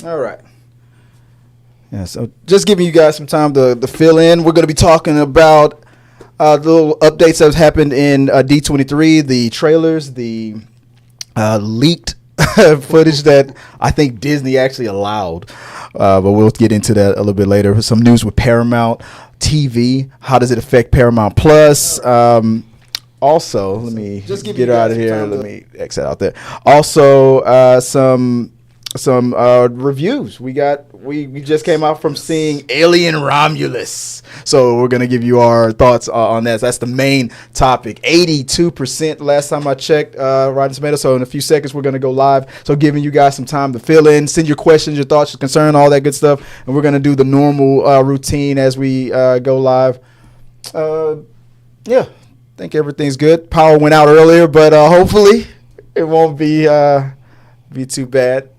All right. Yeah, so just giving you guys some time to fill in. We're going to be talking about the little updates that have happened in D23, the trailers, the leaked footage that I think Disney actually allowed. But we'll get into that a little bit later. Some news with Paramount TV. How does it affect Paramount Plus? Also, let me just get out of here. Let me exit out there. Also, some reviews. We just came out from seeing Alien Romulus, so we're gonna give you our thoughts on that. That's the main topic. 82% last time I checked, Rotten Tomatoes. So in a few seconds we're gonna go live. So giving you guys some time to fill in, send your questions, your thoughts, your concern, all that good stuff, and we're gonna do the normal routine as we go live. Yeah. I think everything's good. Power went out earlier, but hopefully it won't be too bad.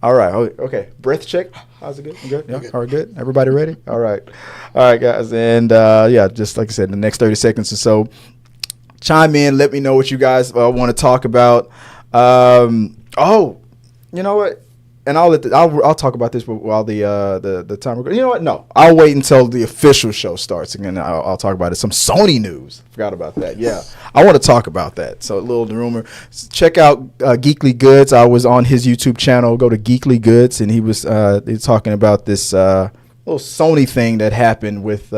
All right. Okay. Breath check. How's it good? I'm good. Yeah. All right. Good. Everybody ready? All right. All right, guys. And yeah, just like I said, in the next 30 seconds or so, chime in. Let me know what you guys want to talk about. Oh, you know what? And I'll talk about this while the timer goes. You know what? No, I'll wait until the official show starts, and then I'll talk about it. Some Sony news. Forgot about that. Yeah, I want to talk about that. So a little rumor. Check out Geekly Goods. I was on his YouTube channel. Go to Geekly Goods, and he was talking about this little Sony thing that happened with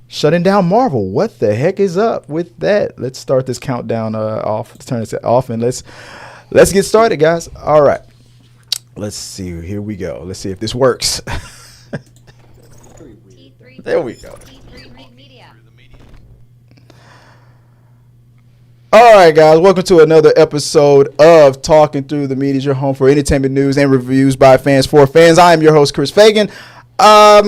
shutting down Marvel. What the heck is up with that? Let's start this countdown off. Let's turn this off, and let's get started, guys. All right. Let's see. Here we go. Let's see if this works. There we go. All right, guys. Welcome to another episode of Talking Through the Media, your home for entertainment news and reviews by fans for fans. I am your host, Chris Fagan. I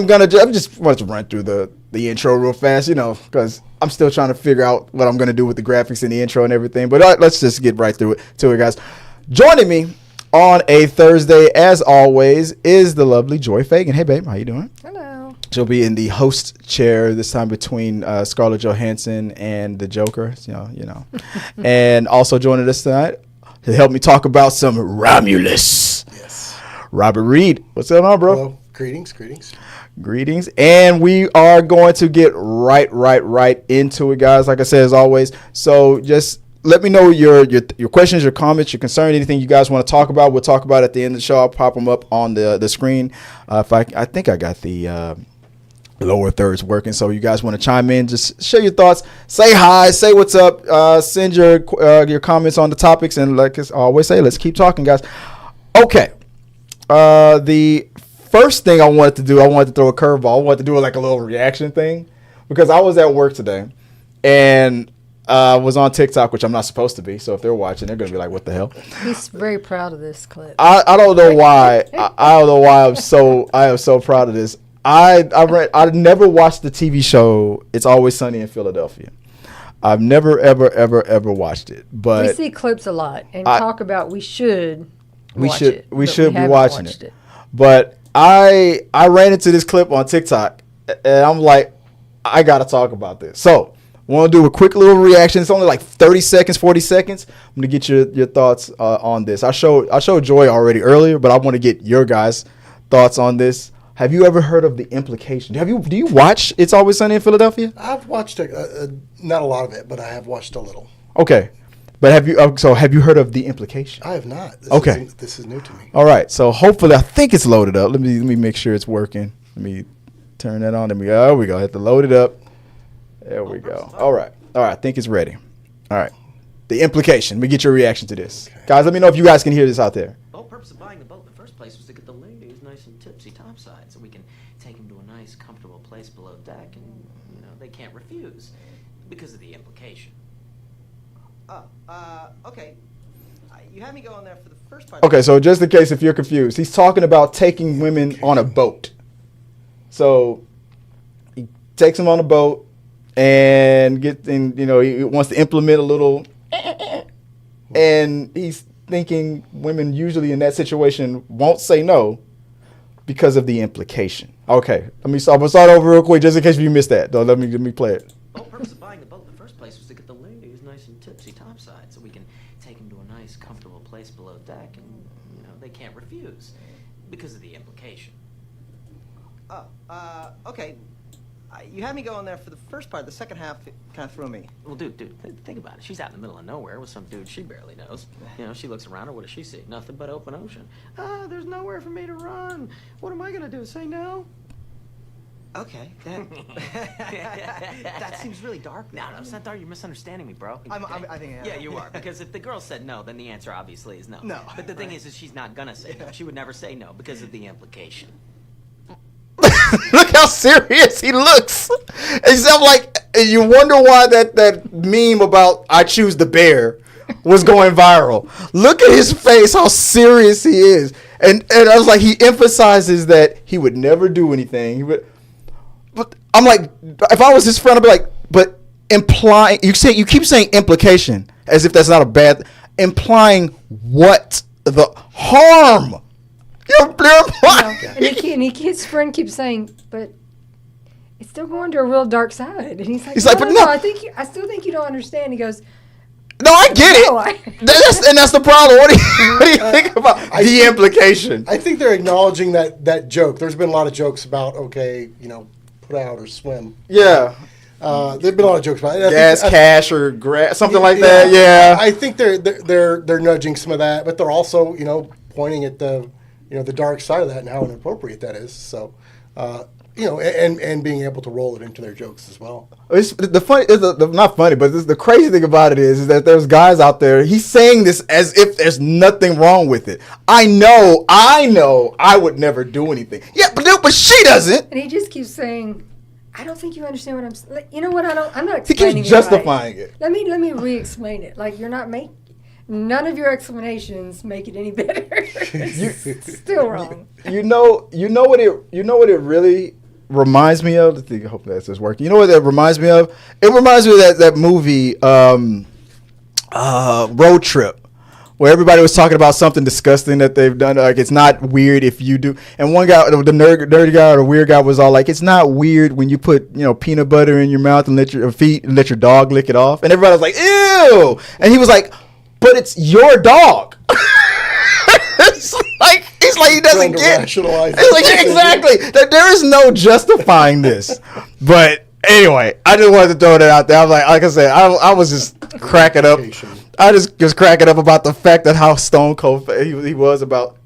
just want to run through the intro real fast, because I'm still trying to figure out what I'm going to do with the graphics and the intro and everything. But let's just get right through it, guys. Joining me on a Thursday, as always, is the lovely Joy Fagan. Hey, babe, how you doing? Hello. She'll be in the host chair this time between Scarlett Johansson and the Joker, and also joining us tonight to help me talk about some Romulus. Yes. Robert Reed. What's going on, bro? Hello. Greetings. And we are going to get right into it, guys. Like I said, as always. So just let me know your questions, your comments, your concern, anything you guys want to talk about. We'll talk about it at the end of the show. I'll pop them up on the screen. I think I got the lower thirds working. So you guys want to chime in, just share your thoughts, say hi, say what's up, send your comments on the topics, and like I always say, let's keep talking, guys. Okay. The first thing I wanted to throw a curveball. I wanted to do like a little reaction thing because I was at work today and was on TikTok, which I'm not supposed to be. So if they're watching, they're going to be like, what the hell? He's very proud of this clip. I don't know why. I don't know why I am so proud of this. I never watched the TV show It's Always Sunny in Philadelphia. I've never, ever watched it. But we see clips a lot and talk about we should be watching it. But I ran into this clip on TikTok, and I'm like, I got to talk about this. So I want to do a quick little reaction. It's only like 30 seconds, 40 seconds. I'm going to get your thoughts on this. I showed Joy already earlier, but I want to get your guys' thoughts on this. Have you ever heard of The Implication? Do you watch It's Always Sunny in Philadelphia? I've watched not a lot of it, but I have watched a little. Okay. But have you heard of The Implication? I have not. This is new to me. All right. So hopefully, I think it's loaded up. Let me make sure it's working. Let me turn that on. There we go. I have to load it up. There we go. All right. I think it's ready. All right. The Implication. Let me get your reaction to this. Okay. Guys, let me know if you guys can hear this out there. The whole purpose of buying the boat in the first place was to get the ladies nice and tipsy topside so we can take them to a nice, comfortable place below deck and, they can't refuse because of the implication. Okay. You had me go on there for the first part. Okay, so just in case if you're confused, he's talking about taking women on a boat. So he takes them on a boat and he wants to implement a little, and he's thinking women usually in that situation won't say no because of the implication. Okay, I'm gonna start over real quick just in case you missed that. Though, let me play it. The whole purpose of buying the boat in the first place was to get the ladies nice and tipsy topside so we can take them to a nice, comfortable place below deck and, they can't refuse Because of the implication. Okay. You had me going there for the first part. The second half kind of threw me. Well, dude, think about it. She's out in the middle of nowhere with some dude she barely knows. You know, she looks around her. What does she see? Nothing but open ocean. There's nowhere for me to run. What am I gonna do? Say no? Okay, that seems really dark. No, it's not dark. You're misunderstanding me, bro. I think I am. Yeah, you are. Because if the girl said no, then the answer obviously is no. No. But the thing is she's not gonna say no. She would never say no because of the implication. Look how serious he looks. Except like you wonder why that meme about I choose the bear was going viral. Look at his face, how serious he is. And I was like, he emphasizes that he would never do anything. But I'm like, if I was his friend, I'd be like, but implying you keep saying implication as if that's not a bad implying what the harm. You're implying. And his friend keeps saying, but it's still going to a real dark side. And he's like, but no. I still think you don't understand. He goes, no, I get it. No, that's the problem. What do you think about the implication? I think they're acknowledging that joke. There's been a lot of jokes about, put out or swim. Yeah. There've been a lot of jokes about it. Gas, cash, or grass, something like that. Yeah. I think they're nudging some of that, but they're also pointing at the dark side of that and how inappropriate that is. So, and being able to roll it into their jokes as well. It's not funny, but the crazy thing about it is that there's guys out there. He's saying this as if there's nothing wrong with it. I know, I would never do anything. Yeah, but she doesn't. And he just keeps saying, I don't think you understand what I'm saying. You know what? I'm not He explaining keeps justifying it. Let me re-explain it. Like, you're not making. None of your explanations make it any better. It's still wrong. You know what it really reminds me of. I hope that's just working. You know what that reminds me of? It reminds me of that movie, Road Trip, where everybody was talking about something disgusting that they've done. Like, it's not weird if you do. And one guy, the nerdy guy or the weird guy, was all like, "It's not weird when you put peanut butter in your mouth and let your feet and let your dog lick it off." And everybody was like, "Ew!" And he was like, "But it's your dog." It's like he doesn't get. It's like, exactly. There is no justifying this. But anyway, I just wanted to throw that out there. I'm like I said, I was just cracking up. I just cracking up about the fact that how stone cold he was about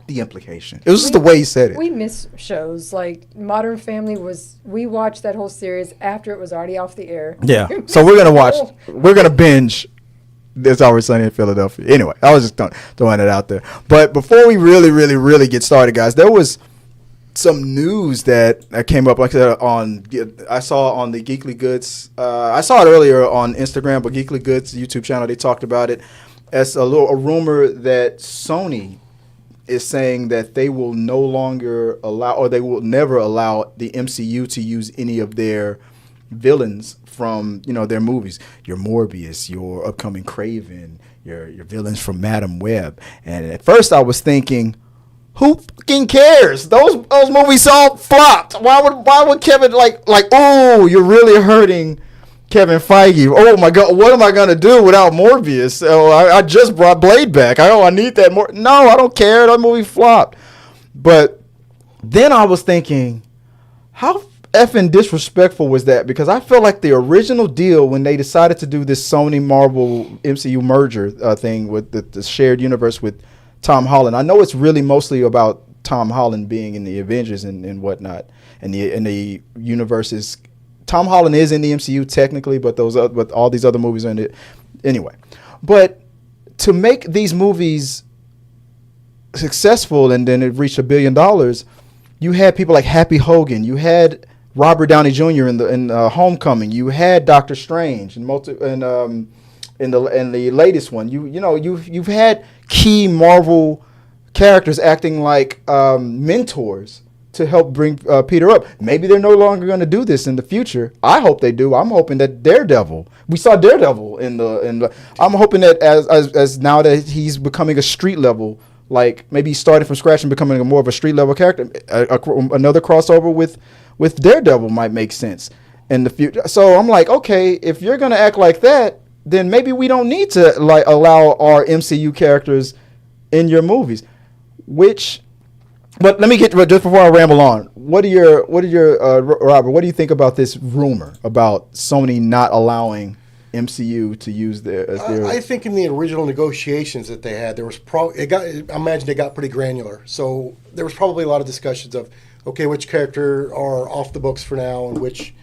the implication. It was just the way he said it. We miss shows like Modern Family we watched that whole series after it was already off the air. Yeah. So we're gonna binge It's Always Sunny in Philadelphia. Anyway, I was just throwing it out there. But before we really get started, guys, there was some news that came up. Like I said, I saw on the Geekly Goods. I saw it earlier on Instagram, but Geekly Goods YouTube channel, they talked about it as a rumor that Sony is saying that they will no longer allow, or they will never allow the MCU to use any of their villains from their movies, your Morbius, your upcoming Craven, your villains from Madam Web. And at first I was thinking, who fucking cares? Those movies all flopped. Why would Kevin like oh, you're really hurting Kevin Feige. Oh my God, what am I gonna do without Morbius? Oh, I just brought Blade back. I need that more. No, I don't care. That movie flopped. But then I was thinking, how effing disrespectful was that? Because I felt like the original deal when they decided to do this Sony Marvel MCU merger thing with the shared universe with Tom Holland. I know it's really mostly about Tom Holland being in the Avengers and whatnot, and the universes. Tom Holland is in the MCU technically, but all these other movies are in it anyway. But to make these movies successful and then it reached $1 billion, you had people like Happy Hogan, you had Robert Downey Jr. in Homecoming, you had Doctor Strange in the latest one. You've had key Marvel characters acting like mentors to help bring Peter up. Maybe they're no longer going to do this in the future. I hope they do. I'm hoping that Daredevil. We saw Daredevil in the. I'm hoping that as now that he's becoming a street level, like maybe he started from scratch and becoming more of a street level character. Another crossover with Daredevil might make sense in the future. So I'm like, okay, if you're going to act like that, then maybe we don't need to allow our MCU characters in your movies, which But let me get just before I ramble on. What are your Robert? What do you think about this rumor about Sony not allowing MCU to use their? I think in the original negotiations that they had, there was I imagine it got pretty granular. So there was probably a lot of discussions of, okay, which character are off the books for now, and which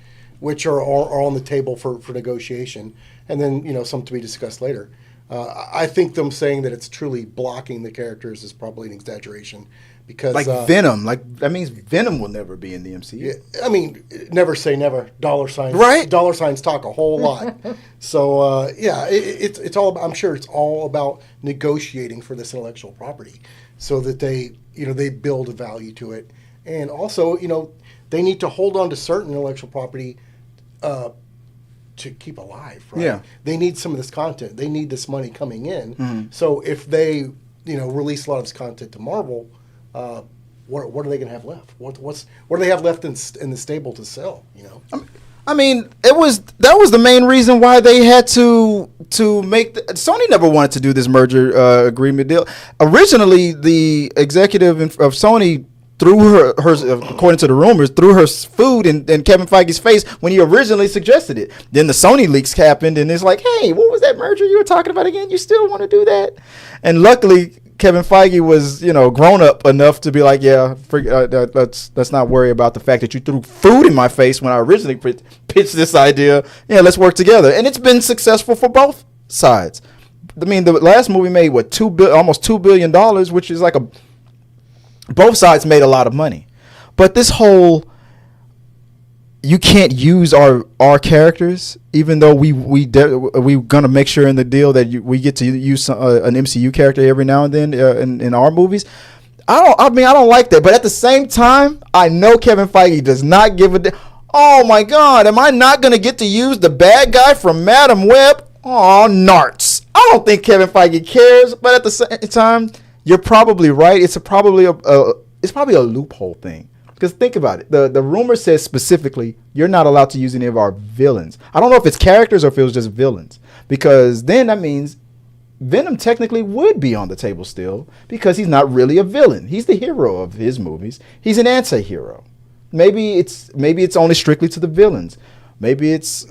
are on the table for negotiation, and then some to be discussed later. I think them saying that it's truly blocking the characters is probably an exaggeration. Because Venom, that means Venom will never be in the MCU. Yeah, I mean, never say never. Dollar signs, right? Dollar signs talk a whole lot. So it's all. I'm sure it's all about negotiating for this intellectual property, so that they build a value to it, and also they need to hold on to certain intellectual property to keep alive. Right? Yeah, they need some of this content. They need this money coming in. Mm-hmm. So if they release a lot of this content to Marvel. What are they going to have left? What do they have left in the stable to sell? I mean, that was the main reason why they had to make Sony never wanted to do this merger agreement deal. Originally, the executive of Sony threw her according to the rumors, threw her food in Kevin Feige's face when he originally suggested it. Then the Sony leaks happened, and it's like, hey, what was that merger you were talking about again? You still want to do that? And luckily, Kevin Feige was, grown up enough to be like, yeah, let's not worry about the fact that you threw food in my face when I originally pitched this idea. Yeah, let's work together, and it's been successful for both sides. I mean, the last movie made almost $2 billion, which is like both sides made a lot of money. But this whole you can't use our characters, even though we gonna make sure in the deal that we get to use an MCU character every now and then in our movies. I don't like that, but at the same time, I know Kevin Feige does not give a. Oh my God, am I not gonna get to use the bad guy from Madam Web? Oh, narts! I don't think Kevin Feige cares, but at the same time, you're probably right. It's probably a loophole thing. Because think about it. The rumor says specifically you're not allowed to use any of our villains. I don't know if it's characters or if it was just villains. Because then that means Venom technically would be on the table still because he's not really a villain. He's the hero of his movies. He's an anti-hero. Maybe it's only strictly to the villains. Maybe it's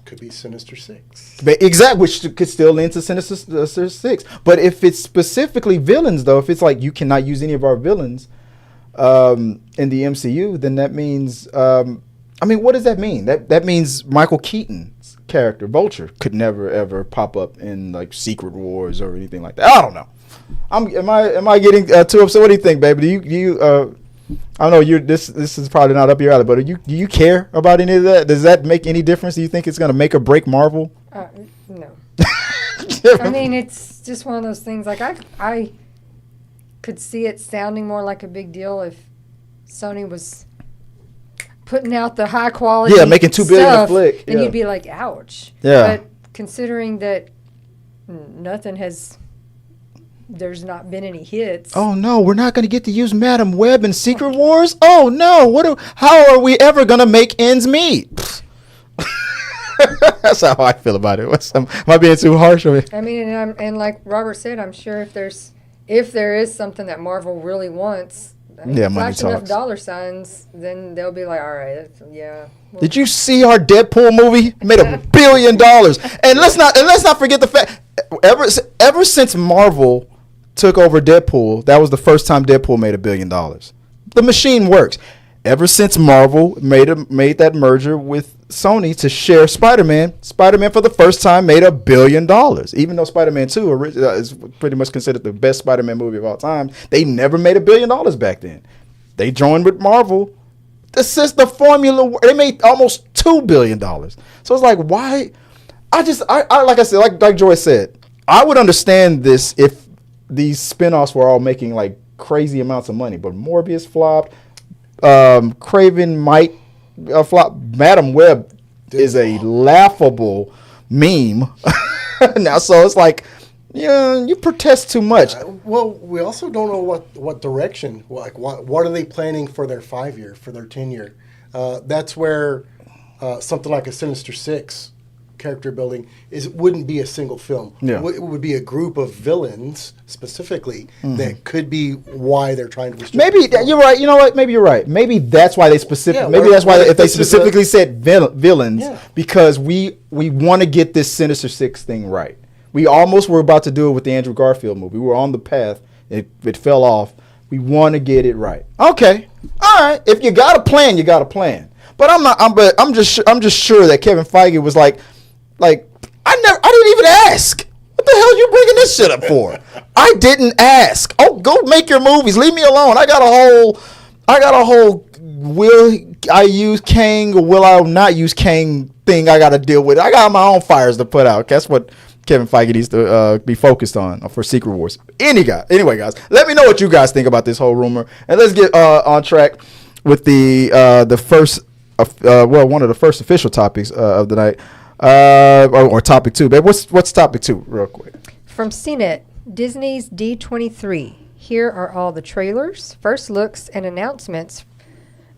could be Sinister Six. Exactly, which could still lead to Sinister Six. But if it's specifically villains, though, if it's like you cannot use any of our villains in the MCU, then that means what does that mean? That means Michael Keaton's character Vulture could never ever pop up in like Secret Wars or anything like that. I don't know. Am I getting too upset? What do you think, baby? Do you I don't know. This is probably not up your alley, but do you care about any of that? Does that make any difference? Do you think it's going to make or break Marvel? No. I mean, it's just one of those things. Like I could see it sounding more like a big deal if Sony was putting out the high quality, making $2 billion a flick, and you'd be like, ouch. Yeah. But considering that there's not been any hits. Oh no, we're not going to get to use Madam Web in Secret Wars. Oh no, how are we ever going to make ends meet? That's how I feel about it. Am I being too harsh on it? I mean, and like Robert said, I'm sure if there is something that Marvel really wants, flash enough dollar signs, then they'll be like, all right, Did you see our Deadpool movie? Made $1 billion, and let's not forget the fact ever since Marvel took over Deadpool, that was the first time Deadpool made $1 billion. The machine works. Ever since Marvel made that merger with Sony to share Spider-Man for the first time made $1 billion. Even though Spider-Man 2 is pretty much considered the best Spider-Man movie of all time, they never made $1 billion back then. They joined with Marvel. This is the formula. They made almost $2 billion. So it's like, why? I like I said, like Joy said, I would understand this if these spinoffs were all making like crazy amounts of money. But Morbius flopped. Craven might flop. Madam Web is a laughable meme now, so it's like, you protest too much. Well, we also don't know what direction. Like, what are they planning for their 5-year, for their 10-year? That's where something like a Sinister Six character building wouldn't be a single film. Yeah. It would be a group of villains specifically that could be why they're trying to restrict. Maybe you're right. You know what? Maybe you're right. Maybe that's why they Yeah, maybe that's why if they this is specifically said villains, Yeah. because we want to get this Sinister Six thing right. We almost were about to do it with the Andrew Garfield movie. We were on the path. It fell off. We want to get it right. Okay. All right. If you got a plan, you got a plan. But I'm just sure that Kevin Feige was like I didn't even ask. What the hell are you bringing this shit up for? I didn't ask. Oh, go make your movies. Leave me alone. I got a whole will I use Kang or will I not use Kang thing I got to deal with. I got my own fires to put out. That's what Kevin Feige needs to be focused on for Secret Wars. Anyway, guys, let me know what you guys think about this whole rumor, and let's get on track with the first, one of the first official topics of the night, or topic 2. Babe, what's topic 2, real quick? From CNET, Disney's D23. Here are all the trailers, first looks, and announcements.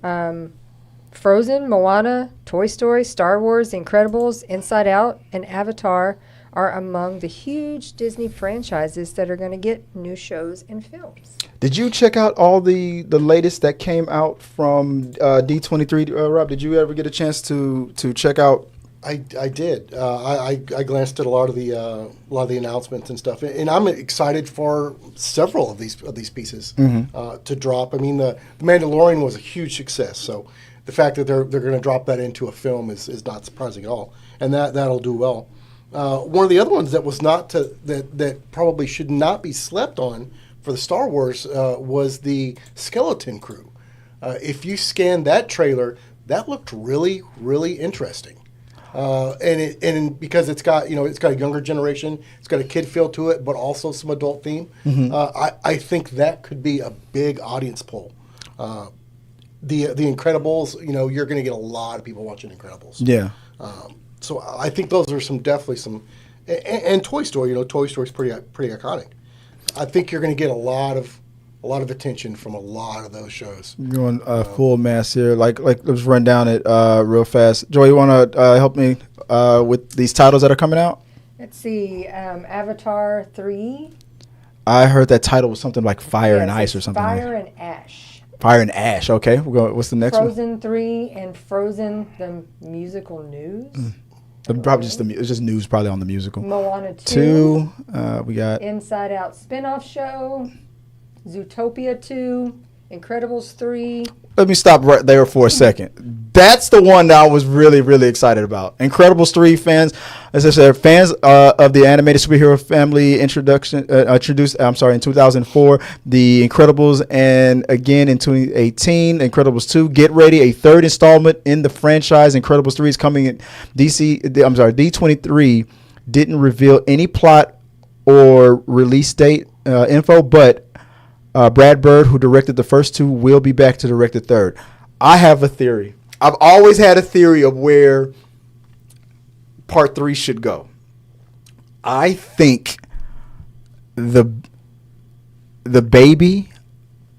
Frozen, Moana, Toy Story, Star Wars, The Incredibles, Inside Out, and Avatar are among the huge Disney franchises that are going to get new shows and films. Did you check out all the latest that came out from D23, Rob? Did you ever get a chance to check out? I did. I glanced at a lot of the announcements and stuff, and I'm excited for several of these pieces to drop. I mean, the Mandalorian was a huge success, so the fact that they're going to drop that into a film is not surprising at all, and that'll do well. One of the other ones that was that probably should not be slept on for the Star Wars was the Skeleton Crew. If you scan that trailer, that looked really, really interesting. And because it's got a younger generation, it's got a kid feel to it, but also some adult theme. I think that could be a big audience pull. The Incredibles, you're going to get a lot of people watching Incredibles. Yeah. So I think those are definitely some, and Toy Story. Toy Story's pretty iconic. I think you're going to get a lot of attention from a lot of those shows. Going full mass here. Let's run down it real fast. Joy, you want to help me with these titles that are coming out? Let's see, Avatar 3. I heard that title was something like Fire and Yes, Ice or it's something. Fire and Ash. Fire and Ash. Okay, what's the next Frozen 3 and Frozen the Musical News. Probably it's just news, probably on the musical. Moana 2. We got Inside Out spinoff show. Zootopia 2. Incredibles 3. Let me stop right there for a second. That's the one that I was really, really excited about. Incredibles 3 fans, as I said, fans of the animated superhero family introduced in 2004, The Incredibles, and again in 2018, Incredibles 2. Get ready, a third installment in the franchise. Incredibles 3 is coming in D23 didn't reveal any plot or release date info, but Brad Bird, who directed the first 2, will be back to direct the third. I have a theory. I've always had a theory of where part 3 should go. I think the baby,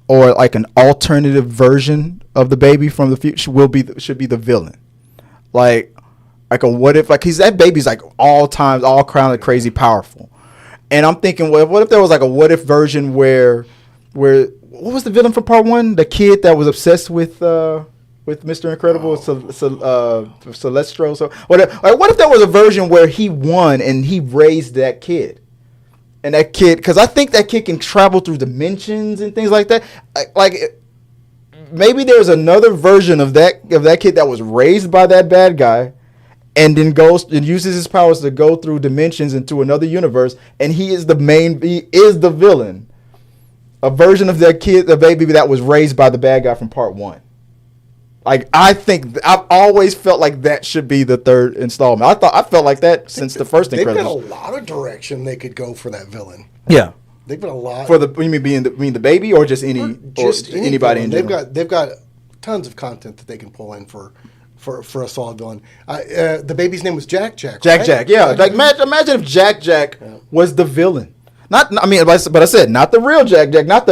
or like an alternative version of the baby from the future, should be the villain. Like a what if, because that baby's like all crowned crazy powerful. And I'm thinking, well, what if there was like a what if version where what was the villain from part 1? The kid that was obsessed with Mr. Incredible, Celestro. So what if there was a version where he won and he raised that kid, and that kid, because I think that kid can travel through dimensions and things like that. Maybe there's another version of that kid that was raised by that bad guy, and then goes and uses his powers to go through dimensions into another universe, and he is the villain. A version of that kid, the baby that was raised by the bad guy from part 1. I think I've always felt like that should be the third installment. I felt like that since the first Incredibles. They've got a lot of direction they could go for that villain. Yeah, they've got a lot. For you mean the baby, or just anybody in general? They've got tons of content that they can pull in for a solid villain. The baby's name was Jack. Jack. Yeah, imagine if Jack was the villain. But I said not the real Jack. Not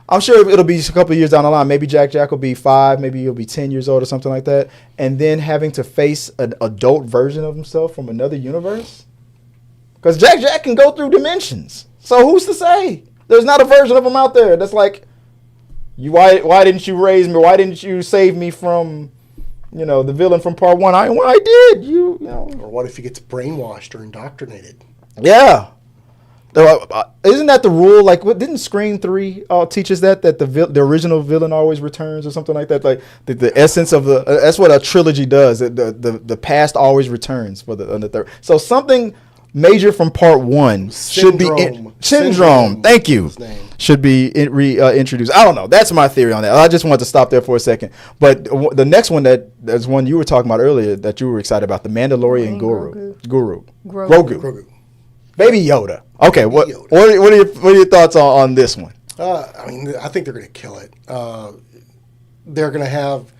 I'm sure it'll be a couple of years down the line. Maybe Jack will be 5, maybe he'll be 10 years old or something like that. And then having to face an adult version of himself from another universe. Because Jack can go through dimensions. So who's to say? There's not a version of him out there that's like, why didn't you raise me? Why didn't you save me from, the villain from part 1? I did. You know. Or what if he gets brainwashed or indoctrinated? Yeah. Isn't that the rule? Like, didn't Scream 3 teach us that the original villain always returns or something like that? Like the essence of that's what a trilogy does. The past always returns for the third. So something major from part 1 should be syndrome. Thank you. Should be introduced. I don't know. That's my theory on that. I just wanted to stop there for a second. But the next one there's one you were talking about earlier that you were excited about, the Mandalorian Grogu. Baby Yoda. Okay, what are your thoughts on this one? I think they're going to kill it. They're going to have,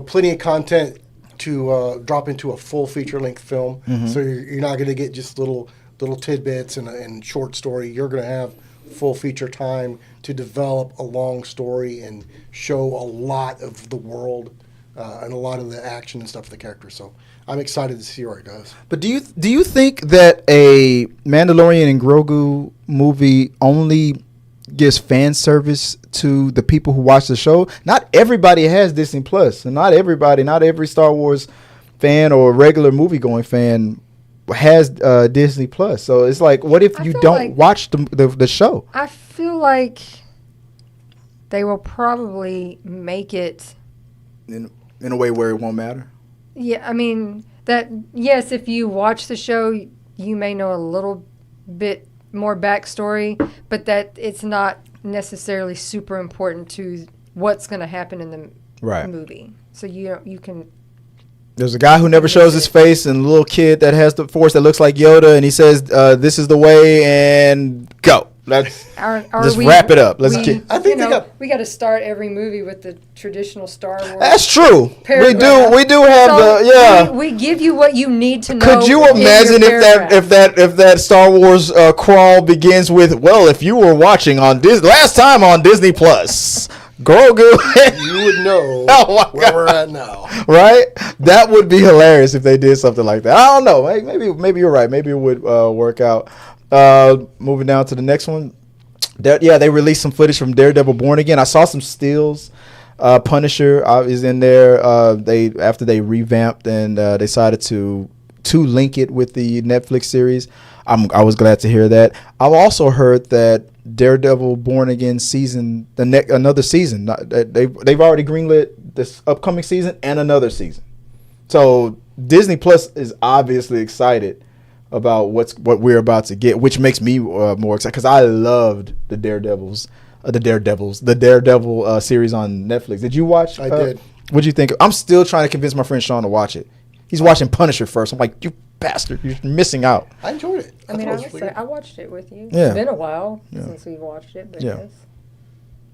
plenty of content to drop into a full feature-length film. Mm-hmm. So you're not going to get just little tidbits and short story. You're going to have full feature time to develop a long story and show a lot of the world and a lot of the action and stuff of the characters. So I'm excited to see where it goes. But do you think that a Mandalorian and Grogu movie only gives fan service to the people who watch the show? Not everybody has Disney Plus, and not every Star Wars fan or regular movie going fan has Disney Plus. So it's like, what if you don't watch the show? I feel like they will probably make it in a way where it won't matter. Yeah, I mean, yes, if you watch the show, you may know a little bit more backstory, but that it's not necessarily super important to what's going to happen in the movie. So you can. There's a guy who never shows his face, and a little kid that has the Force that looks like Yoda, and he says, "This is the way," and go. Let's just wrap it up. I think we got to start every movie with the traditional Star Wars. That's true. Paragraph. We do have We give you what you need to know. Could you imagine if that Star Wars crawl begins with, well, if you were watching on last time on Disney Plus, Grogu, you would know where we're at now. Right? That would be hilarious if they did something like that. I don't know. Maybe you're right. Maybe it would work out. Moving down to the next one. They released some footage from Daredevil Born Again. I saw some stills. Punisher is in there. After they revamped and decided to link it with the Netflix series. I was glad to hear that. I've also heard that Daredevil Born Again another season. They've already greenlit this upcoming season and another season. So Disney Plus is obviously excited about what we're about to get, which makes me more excited because I loved the Daredevil series on Netflix. Did you watch? I did. What'd you think? I'm still trying to convince my friend Sean to watch it. He's watching Punisher first. I'm like, you bastard, you're missing out. I enjoyed it. I watched it with you. Yeah. It's been a while since we've watched it, but yes.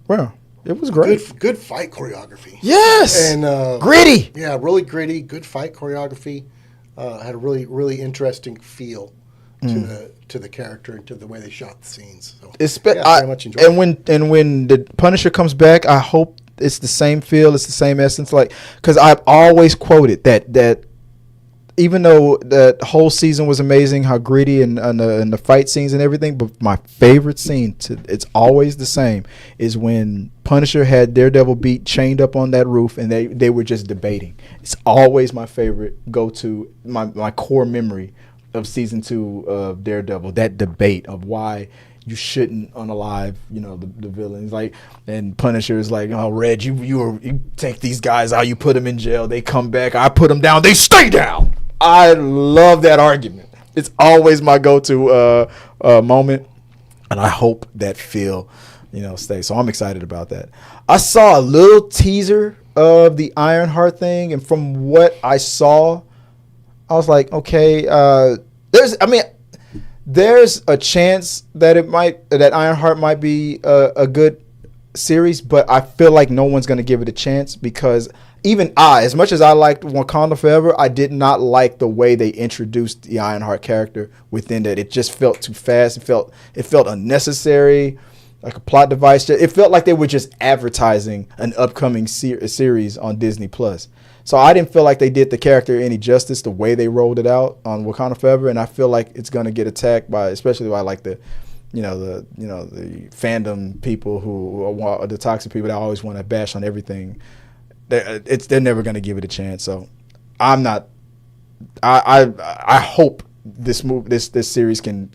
Well, it was great. Good fight choreography. Yes. And gritty. Yeah, really gritty. Good fight choreography. Had a really, really interesting feel to the character and to the way they shot the scenes. So very much enjoyed it. And when the Punisher comes back, I hope it's the same feel, it's the same essence. Like, because I've always quoted that even though that whole season was amazing, how gritty and the fight scenes and everything, but my favorite scene, it's always the same, is when Punisher had Daredevil chained up on that roof and they were just debating. It's always my favorite go-to, my core memory of season 2 of Daredevil, that debate of why you shouldn't unalive, the villains. Like, and Punisher is like, "Oh, Red, you take these guys out, you put them in jail, they come back, I put them down, they stay down." I love that argument. It's always my go-to moment, and I hope that feel, stays. So I'm excited about that. I saw a little teaser of the Ironheart thing, and from what I saw, I was like, okay, there's a chance that Ironheart might be a good series, but I feel like no one's going to give it a chance because even as much as I liked Wakanda Forever, I did not like the way they introduced the Ironheart character within that. It just felt too fast. It felt unnecessary. like a plot device. It felt like they were just advertising an upcoming series on Disney Plus. So I didn't feel like they did the character any justice the way they rolled it out on Wakanda Forever, and I feel like it's gonna get attacked by, especially by like the fandom people who are the toxic people that always want to bash on everything. They're never gonna give it a chance. So I'm not. I hope this series can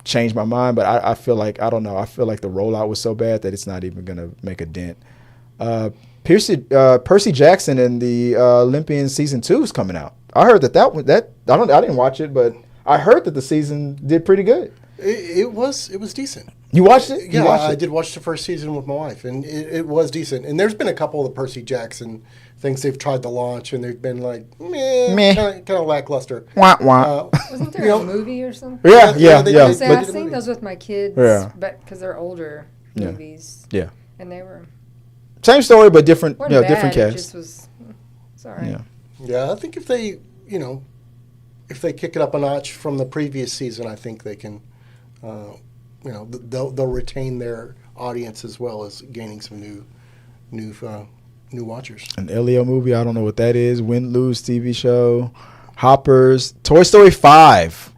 change my mind, but I feel like, I don't know. I feel like the rollout was so bad that it's not even gonna make a dent. Percy Jackson and the Olympian season 2 is coming out. I heard that I didn't watch it, but I heard that the season did pretty good. It was decent. You watched it? Yeah, I did watch the first season with my wife, and it was decent. And there's been a couple of the Percy Jackson things they've tried to launch, and they've been like, meh. Kind of lackluster. Wah, wah. Wasn't there a movie or something? Yeah. I've seen those with my kids, but because they're older movies. Yeah. And they were same story, but different. bad, different it cast. just was. It's all right. Yeah, I think if they kick it up a notch from the previous season, I think they can, they'll retain their audience as well as gaining some new watchers. An Elio movie, I don't know what that is. Win-Lose TV show, Hoppers, Toy Story 5.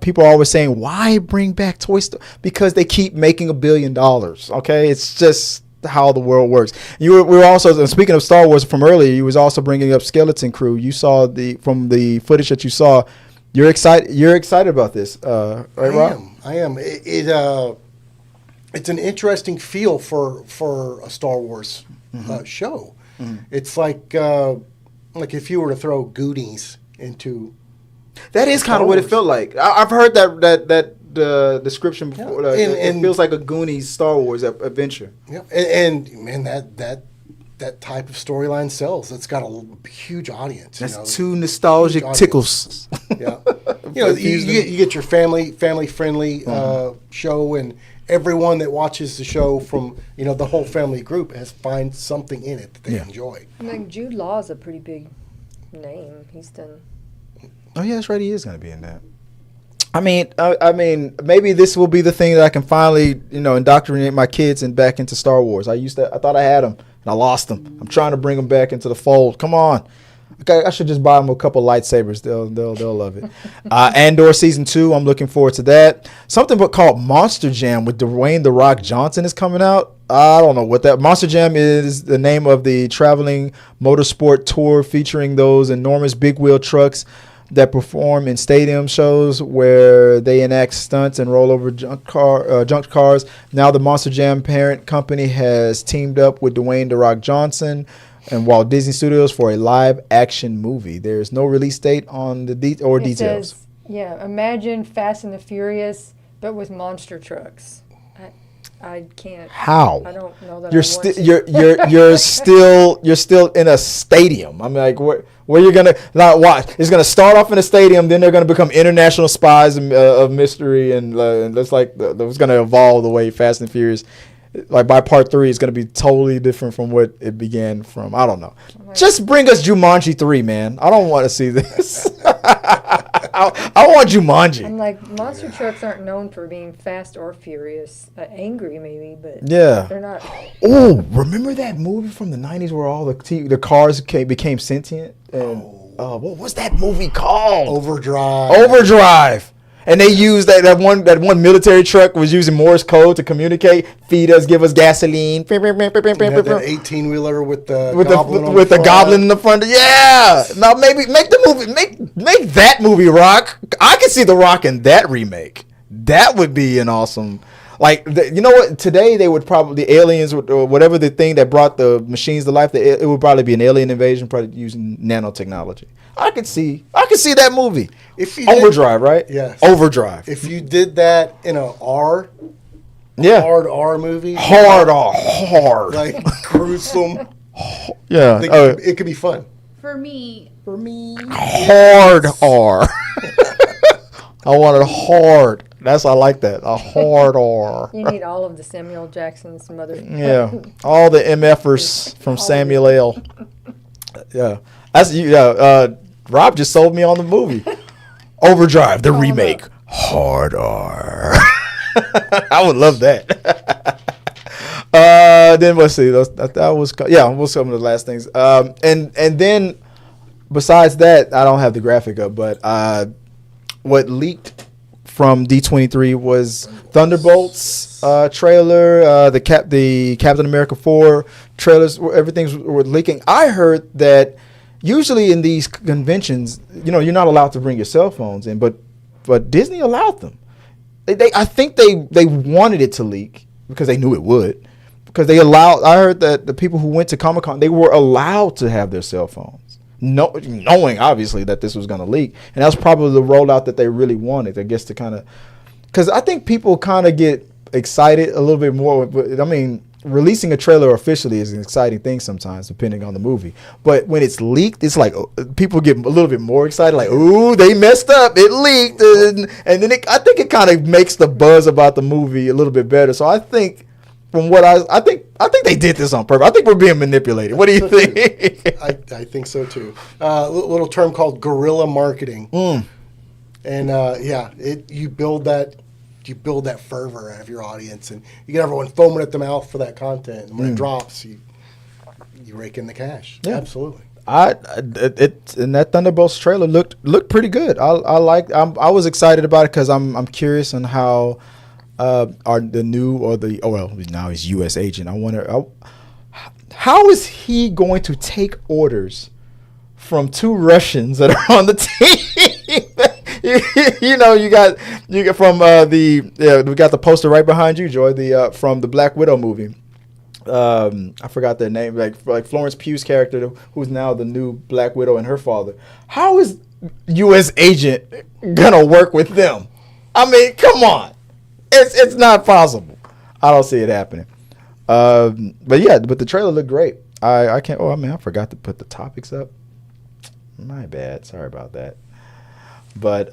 People are always saying, why bring back Toy Story? Because they keep making $1 billion. Okay, it's just how the world works. We were also, speaking of Star Wars from earlier, you was also bringing up Skeleton Crew. You saw from the footage that you saw. You're excited about this, right, Rob? I am. It's an interesting feel for a Star Wars show. Mm-hmm. It's like if you were to throw Goonies into. That is kind of what it felt like. I've heard that description before. And it feels like a Goonies Star Wars adventure. Yeah, and that type of storyline sells. It's got a huge audience. That's too nostalgic tickles. Yeah, you get your family friendly show, and everyone that watches the show from the whole family group finds something in it that they enjoy. I mean, Jude Law is a pretty big name. He's done. Oh yeah, that's right. He is going to be in that. I mean, maybe this will be the thing that I can finally, indoctrinate my kids and back into Star Wars. I thought I had them, and I lost them. I'm trying to bring them back into the fold. Come on. Okay, I should just buy them a couple lightsabers. They'll love it. Andor season 2. I'm looking forward to that. Something called Monster Jam with Dwayne "The Rock" Johnson is coming out. I don't know what that. Monster Jam is the name of the traveling motorsport tour featuring those enormous big wheel trucks that perform in stadium shows where they enact stunts and roll over junk cars. Now the Monster Jam parent company has teamed up with Dwayne "The Rock" Johnson and Walt Disney Studios for a live-action movie. There's no release date on the details. Says, imagine Fast and the Furious, but with monster trucks. I can't. How? I don't know that you're still in a stadium. I'm like, where you're gonna not watch? It's gonna start off in a stadium, then they're gonna become international spies of mystery, and that's like it's gonna evolve the way Fast and Furious. Like by part 3, it's gonna be totally different from what it began from. I don't know. Just bring us Jumanji 3, man. I don't want to see this. I want Jumanji. I'm like, monster trucks aren't known for being fast or furious. Angry maybe, but they're not. Oh, remember that movie from the 90s where all the cars became sentient? And, what was that movie called? Overdrive. And they used that one military truck was using Morse code to communicate, feed us, give us gasoline. That 18-wheeler with the goblin in the front. Yeah. Now maybe make the movie make that movie Rock. I can see The Rock in that remake. That would be an awesome. Like you know what? Today they would probably the aliens or whatever the thing that brought the machines to life. It would probably be an alien invasion, probably using nanotechnology. I could see that movie. Overdrive, right? Yes. Overdrive. If you did that in a hard R movie, hard, like gruesome. Yeah, it could be fun. For me, hard R. I wanted hard. I like that. A hard R. You need all of the Samuel Jackson's mother. Yeah, all the MFers from Samuel L. Yeah, Rob just sold me on the movie. Overdrive, the remake. Hard R. I would love that. Then let's see. That was What's some of the last things? And then besides that, I don't have the graphic up, but what leaked from D23 was Thunderbolts trailer, the Captain America 4 trailers. Everything's were leaking. I heard that usually in these conventions, you're not allowed to bring your cell phones in, but Disney allowed them. I think they wanted it to leak because they knew it would. Because I heard that the people who went to Comic-Con, they were allowed to have their cell phones, knowing obviously that this was going to leak. And that's probably the rollout that they really wanted, I guess, to kind of, because I think people kind of get excited a little bit more. But I mean, releasing a trailer officially is an exciting thing sometimes, depending on the movie. But when it's leaked, it's like people get a little bit more excited, like, ooh, they messed up, it leaked. And then I think it kind of makes the buzz about the movie a little bit better. So I think, from what I think they did this on purpose. I think we're being manipulated. What do you think? I think so too. Little term called guerrilla marketing. And you build that fervor out of your audience, and you get everyone foaming at the mouth for that content. And when it drops, you rake in the cash. Yeah. Absolutely. And that Thunderbolts trailer looked pretty good. I was excited about it because I'm curious on how. Now he's U.S. agent. I wonder how is he going to take orders from two Russians that are on the team? you got from we got the poster right behind you, Joy. From the Black Widow movie. I forgot their name, like Florence Pugh's character, who's now the new Black Widow, and her father. How is U.S. agent gonna work with them? I mean, come on. It's not possible. I don't see it happening. But the trailer looked great. I can't. Oh, I forgot to put the topics up. My bad. Sorry about that. But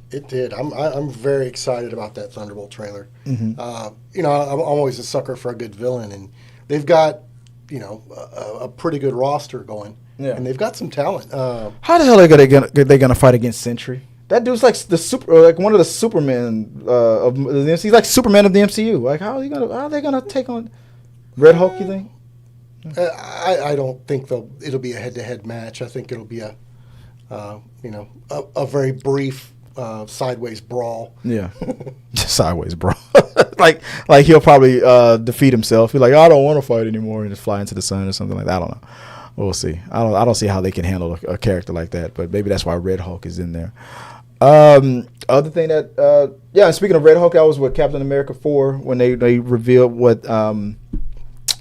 it did. I'm very excited about that Thunderbolt trailer. Mm-hmm. I'm always a sucker for a good villain, and they've got a pretty good roster going. Yeah. And they've got some talent. How the hell are they gonna fight against Sentry? That dude's like one of the Superman of the MCU. He's like Superman of the MCU. Like, how are they gonna take on Red Hulk? You think? I don't think it'll be a head-to-head match. I think it'll be a very brief sideways brawl. Yeah, sideways brawl. like he'll probably defeat himself. He's like, I don't want to fight anymore, and just fly into the sun or something like that. I don't know. We'll see. I don't see how they can handle a character like that, but maybe that's why Red Hulk is in there. Other thing that speaking of Red Hulk, I was with Captain America 4 when they revealed what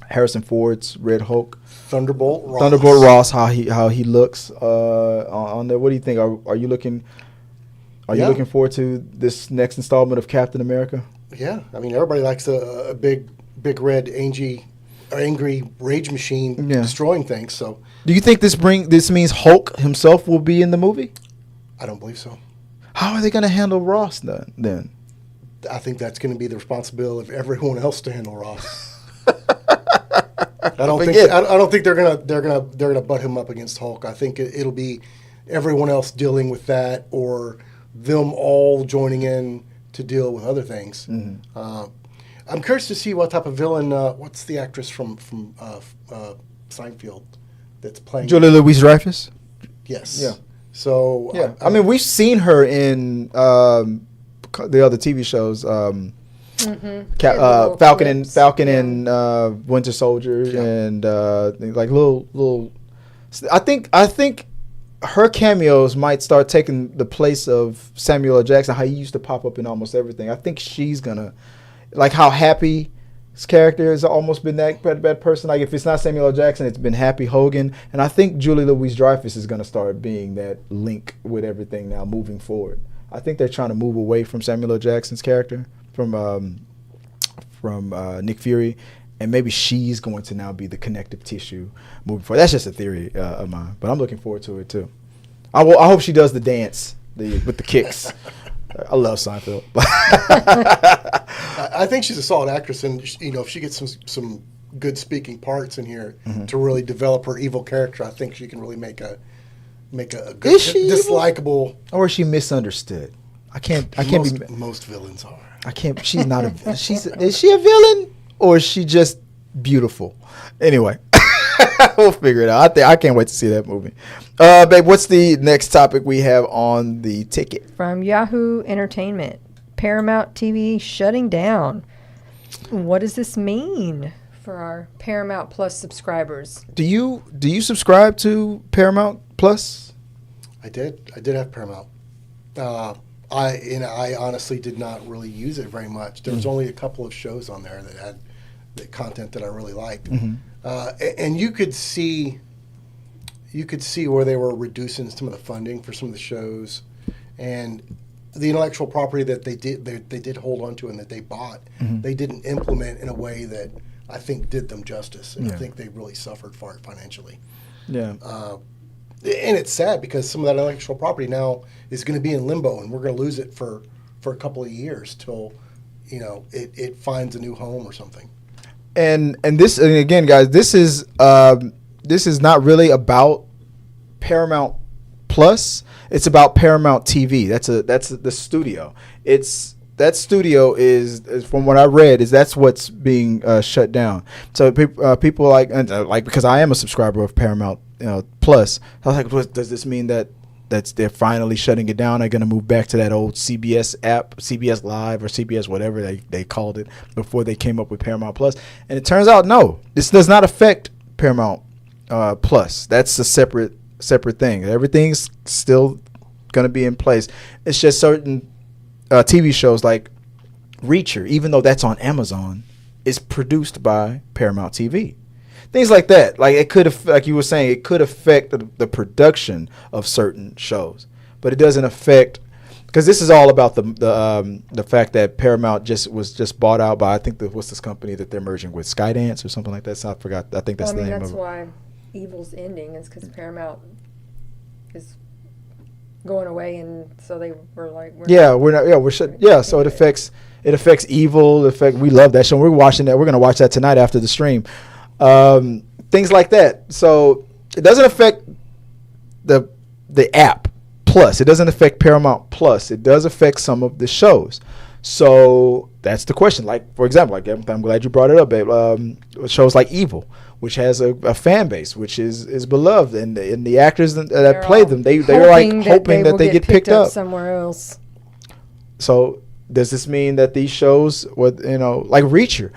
Harrison Ford's Red Hulk Thunderbolt Ross how he looks on there. What do you think? Are you looking forward to this next installment of Captain America? Yeah, I mean, everybody likes a big red angry rage machine destroying things. So, do you think this means Hulk himself will be in the movie? I don't believe so. How are they going to handle Ross then? I think that's going to be the responsibility of everyone else to handle Ross. I don't think they're gonna butt him up against Hulk. I think it'll be everyone else dealing with that, or them all joining in to deal with other things. Mm-hmm. I'm curious to see what type of villain. What's the actress from Seinfeld that's playing? Julia Louis-Dreyfus. Yes. Yeah. So yeah, I mean, we've seen her in the other TV shows, Falcon and Winter Soldier, and like little. I think her cameos might start taking the place of Samuel L. Jackson, how he used to pop up in almost everything. I think she's gonna, like how Happy's character has almost been that person. Like if it's not Samuel L. Jackson, it's been Happy Hogan. And I think Julie Louis-Dreyfus is gonna start being that link with everything now moving forward. I think they're trying to move away from Samuel L. Jackson's character, from Nick Fury, and maybe she's going to now be the connective tissue moving forward. That's just a theory of mine, but I'm looking forward to it too. I hope she does the dance with the kicks. I love Seinfeld. I think she's a solid actress, and if she gets some good speaking parts in here to really develop her evil character, I think she can really make a good, dislikable. Or is she misunderstood? I can't be. Most villains are. I can't. She's not a. Is she a villain or is she just beautiful? Anyway, we'll figure it out. I can't wait to see that movie. Babe, what's the next topic we have on the ticket? From Yahoo Entertainment, Paramount TV shutting down. What does this mean for our Paramount Plus subscribers? Do you subscribe to Paramount Plus? I did have Paramount. I honestly did not really use it very much. There was only a couple of shows on there that had the content that I really liked, and you could see where they were reducing some of the funding for some of the shows, and the intellectual property that they did hold on to and that they bought, they didn't implement in a way that I think did them justice, and I think they really suffered for it financially. Yeah. And it's sad because some of that intellectual property now is going to be in limbo, and we're going to lose it for a couple of years till it finds a new home or something. And again, guys, this is not really about Paramount Plus. It's about Paramount TV. That's the studio. That studio is from what I read that's what's being shut down. So people like because I am a subscriber of Paramount Plus. I was like, does this mean that they're finally shutting it down? They're going to move back to that old CBS app, CBS Live or CBS whatever they called it before they came up with Paramount Plus. And it turns out no, this does not affect Paramount Plus. That's a separate thing. Everything's still going to be in place. It's just certain TV shows like Reacher, even though that's on Amazon, is produced by Paramount TV. Things like that. Like it could, like you were saying, it could affect the production of certain shows, but it doesn't affect, because this is all about the fact that Paramount was just bought out by, I think what's this company that they're merging with, Skydance or something like that. So I forgot. I think that's the name of it. That's why Evil's ending is because Paramount is going away, and so they were like, we're shut. Yeah, so it affects Evil. We love that show. We're watching that. We're gonna watch that tonight after the stream. Things like that. So it doesn't affect the app Plus. It doesn't affect Paramount Plus. It does affect some of the shows. So that's the question. Like, for example, I'm glad you brought it up, babe. Shows like Evil, which has a fan base, which is beloved, and the actors that play them, they're like hoping that they get picked up somewhere else. So does this mean that these shows, like Reacher,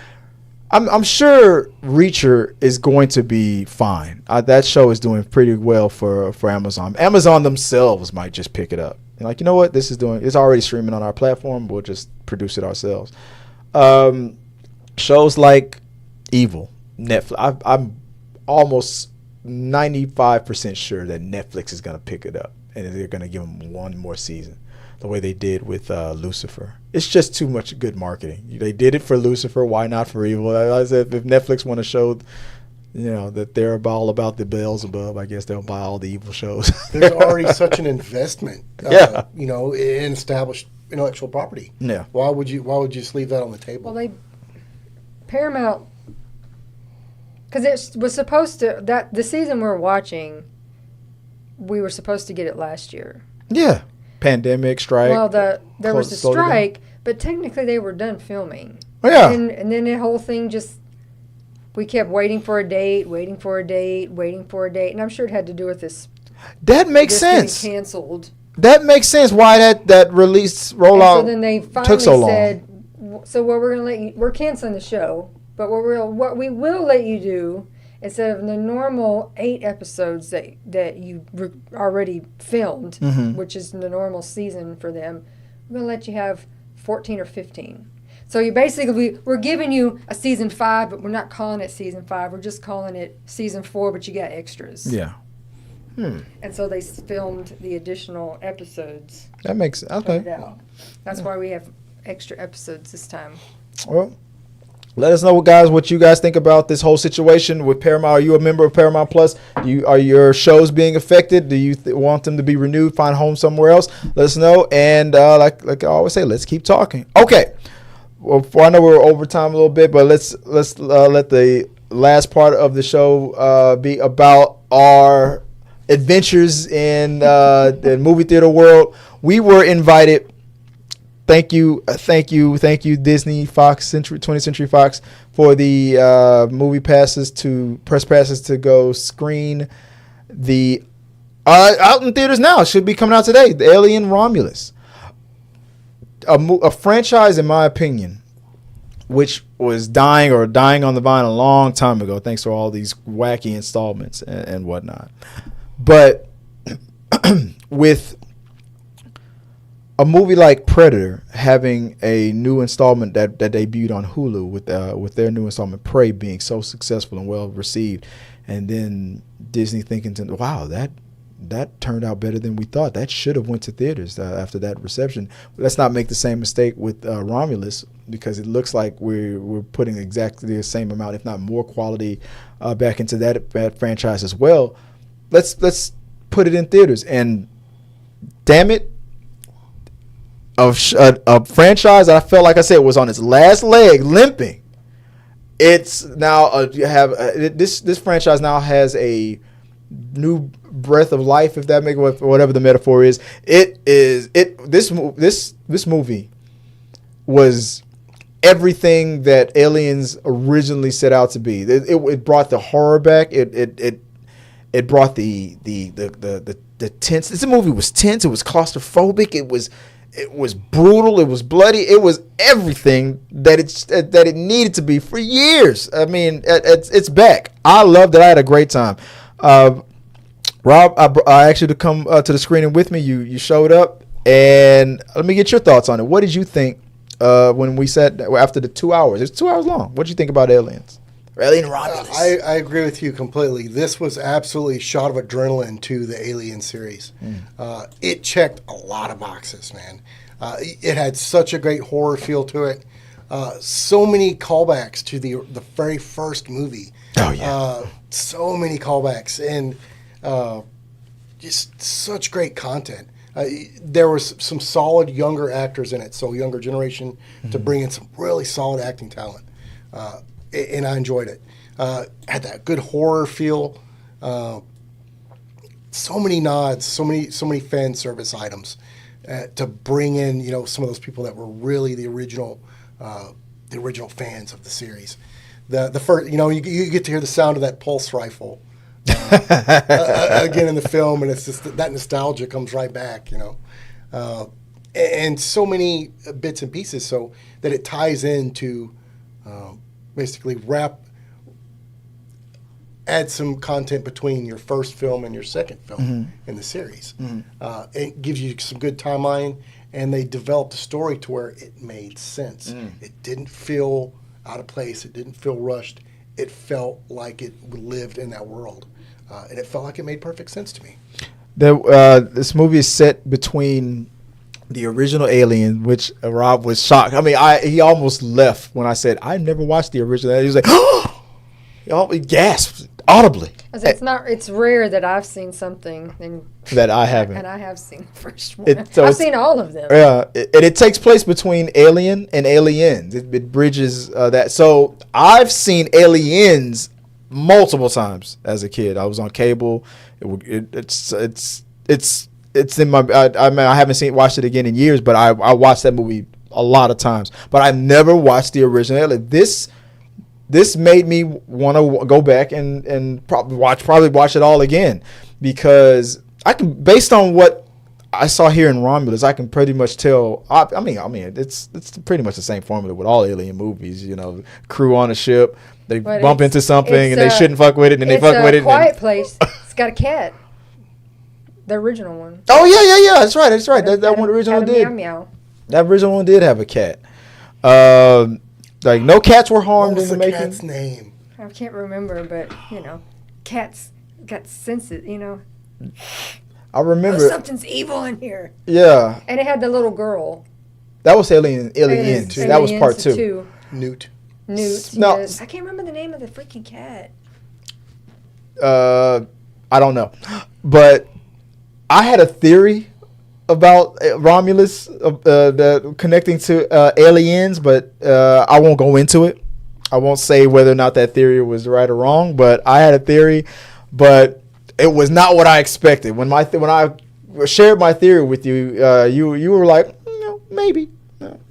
I'm sure Reacher is going to be fine. That show is doing pretty well for Amazon. Amazon themselves might just pick it up. And like, you know what, it's already streaming on our platform. We'll just produce it ourselves. Shows like Evil, Netflix. I'm almost 95% sure that Netflix is going to pick it up, and they're going to give them one more season, the way they did with Lucifer. It's just too much good marketing. They did it for Lucifer. Why not for Evil? I said, if Netflix want to show, that they're all about the Beelzebub, I guess they'll buy all the Evil shows. There's already such an investment, in established intellectual property. Yeah. Why would you just leave that on the table? Well, Paramount, because it was supposed to, that the season we're watching, we were supposed to get it last year. Yeah. Pandemic, strike. Well, there was a strike, but technically they were done filming. Oh, yeah. And then the whole thing we kept waiting for a date, and I'm sure it had to do with this. That makes sense. Being canceled. That makes sense. Why that release rollout so then they finally took so long. Said, so what we're gonna we're canceling the show, but what we will let you do, instead of the normal 8 episodes that you already filmed, which is the normal season for them, we're going to let you have 14 or 15. So you basically, we're giving you a season 5, but we're not calling it season 5. We're just calling it season 4, but you got extras. Yeah. And so they filmed the additional episodes. That makes sense. Okay. That's why we have extra episodes this time. Well, let us know, guys, what you guys think about this whole situation with Paramount. Are you a member of Paramount Plus? Are your shows being affected? Do you want them to be renewed, find home somewhere else? Let us know. And like I always say, let's keep talking. Okay. Well, I know we're over time a little bit, but let's let the last part of the show be about our adventures in the movie theater world. We were invited thank you, Disney, Fox, 20th Century Fox, for the press passes to go screen the out in theaters now. It should be coming out today. The Alien Romulus, a franchise, in my opinion, which was dying on the vine a long time ago, thanks to all these wacky installments and whatnot. But with a movie like Predator having a new installment that debuted on Hulu with their new installment Prey being so successful and well received, and then Disney thinking, wow, that turned out better than we thought. That should have went to theaters after that reception. Let's not make the same mistake with Romulus, because it looks like we're putting exactly the same amount, if not more, quality back into that franchise as well. Let's put it in theaters, and damn it, a franchise that I felt, like I said, was on its last leg, limping. It's now this franchise now has a new breath of life, if that makes whatever the metaphor is. This movie was everything that Aliens originally set out to be. It brought the horror back. It brought the tense. This movie was tense. It was claustrophobic. It was brutal. It was bloody. It was everything that it needed to be for years. I mean, it's back. I loved it. I had a great time. Rob, I asked you to come to the screening with me. You showed up, and let me get your thoughts on it. What did you think when we sat after the 2 hours? It's 2 hours long. What did you think about Aliens? Alien Romulus. I agree with you completely. This was absolutely a shot of adrenaline to the Alien series. It checked a lot of boxes, man. It had such a great horror feel to it. So many callbacks to the very first movie. Oh, yeah. So many callbacks, and just such great content. There was some solid younger actors in it, so younger generation to bring in some really solid acting talent. And I enjoyed it. Had that good horror feel. So many nods, so many fan service items to bring in, some of those people that were really the original fans of the series. The first, you get to hear the sound of that pulse rifle again in the film, and it's just that nostalgia comes right back, and so many bits and pieces, so that it ties into. Basically add some content between your first film and your second film in the series. It gives you some good timeline, and they developed a story to where it made sense. It didn't feel out of place. It didn't feel rushed. It felt like it lived in that world, and it felt like it made perfect sense to me. This movie is set between the original Alien, which Rob was shocked. I mean, he almost left when I said I never watched the original. He was like, "Oh!" He gasped audibly. It's rare that I've seen something that I haven't, and I have seen the first one. I've seen all of them. Yeah, it takes place between Alien and Aliens. It bridges that. So I've seen Aliens multiple times as a kid. I was on cable. It's in my. I haven't watched it again in years, but I watched that movie a lot of times. But I've never watched the original. This made me want to go back and probably watch it all again, because I can, based on what I saw here in Romulus, I can pretty much tell. I mean, it's pretty much the same formula with all Alien movies. Crew on a ship, they bump into something and they shouldn't fuck with it, and they fuck with it. Quiet Place. It's got a cat. The original one. Oh yeah. That's right. That one original did. Meow, meow. That original one did have a cat. Like no cats were harmed in the making. Cat's name? I can't remember, but cats got senses. I remember. Something's evil in here. Yeah. And it had the little girl. That was Aliens. That was part 2. Newt. No. Yes. I can't remember the name of the freaking cat. I don't know, but I had a theory about Romulus connecting to Aliens, but I won't go into it. I won't say whether or not that theory was right or wrong, but I had a theory, but it was not what I expected. When I shared my theory with you, you were like, maybe.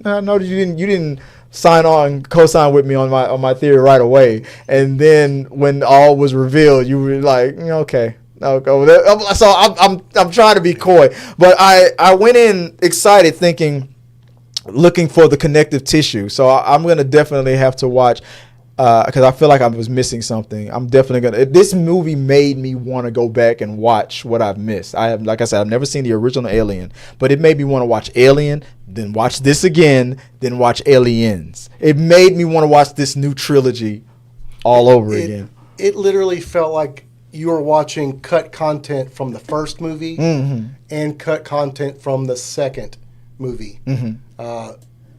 I know that you didn't co-sign with me on my theory right away, and then when all was revealed, you were like, okay. Okay. So I'm trying to be coy, but I went in excited, looking for the connective tissue. So I'm gonna definitely have to watch. Because I feel like I was missing something. I'm definitely gonna. This movie made me want to go back and watch what I've missed. Like I said, I've never seen the original Alien, but it made me want to watch Alien, then watch this again, then watch Aliens. It made me want to watch this new trilogy all over again. It literally felt like you were watching cut content from the first movie and cut content from the second movie,